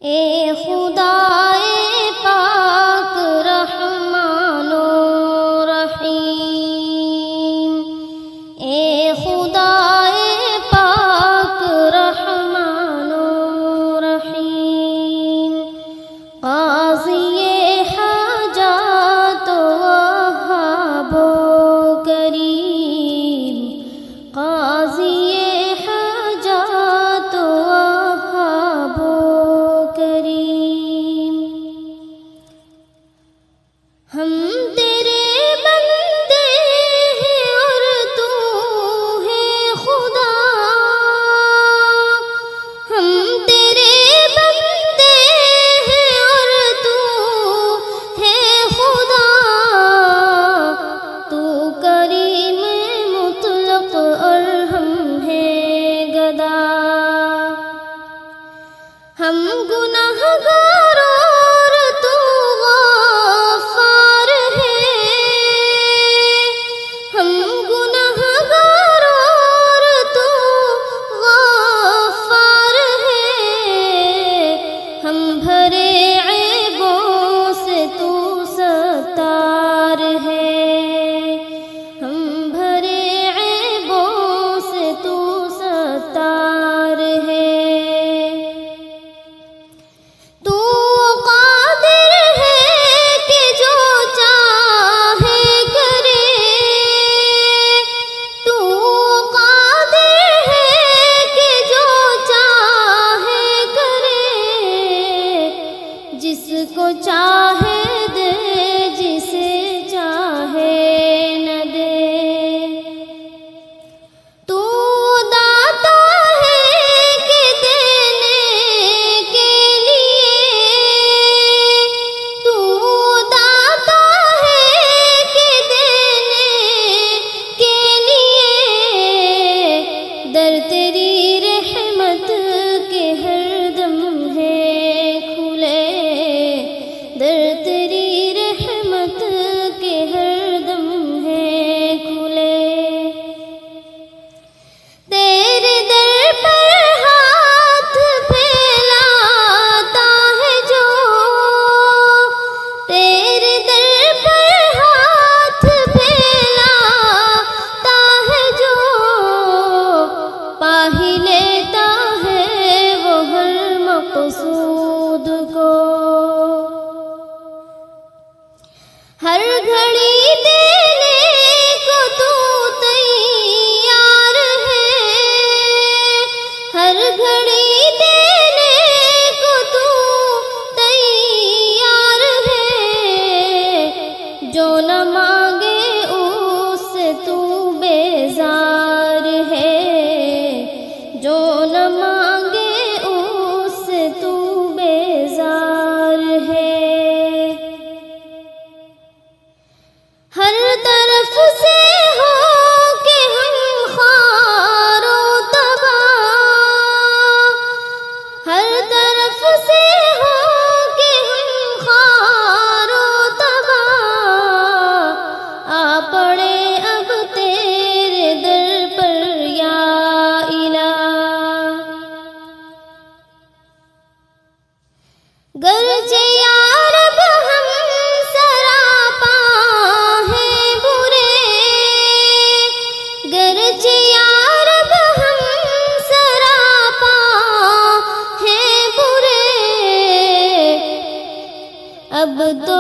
اے خدائے پاک رحمان و رحیم، اے خدائے پاک رحمان و رحیم، قاضی حاجات و وہاب و کریم، قاضی حاجات و وہاب و کریم۔ ہم تیرے بندے ہیں اور تو ہے خدا، ہم تیرے بندے ہیں اور تو ہے خدا، تو کریم مطلق اور ہم ہیں گدا، ہم گناہگار اور تو غفار ہے، ہم گناہگار اور تو غفار ہے، ہم بھرے عیبوں سے تو ستار ہے، ہم بھرے عیبوں سے تو ستار ہے، تو قادر ہے کہ جو چاہے کرے، تو قادر ہے کہ جو چاہے کرے، جس کو چاہے دے جسے چاہے نہ دے، تو داتا ہے کہ دینے کے لیے، تو داتا ہے کہ دینے کے لیے، در تیری رحمت کے ہر دم ہے کھلے، در تیری رحمت کے ہر دم ہے کھلے، تیرے در پر ہاتھ پھیلاتا ہے جو، تیرے در پر ہاتھ پھیلاتا ہے جو، پا ہی لیتا ہے وہ ہر مقصود کو، ہر گھڑی دینے کو تو تیار ہے، ہر گھڑی دینے کو تو تیار ہے، جو نہ مانگے اس سے تو بیزار ہے، جو نہ مانگے اس سے تو بیزار ہے، ہر طرف سے ہو کہ ہم خوار و تباہ، ہر طرف سے ہو کہ ہم خوار و تباہ، آ پڑے اب تیرے در پر یا الہ، گرچہ یا رب ہم سراپا ہیں برے، گرچہ یا رب ہم سراپا ہیں برے، اب تو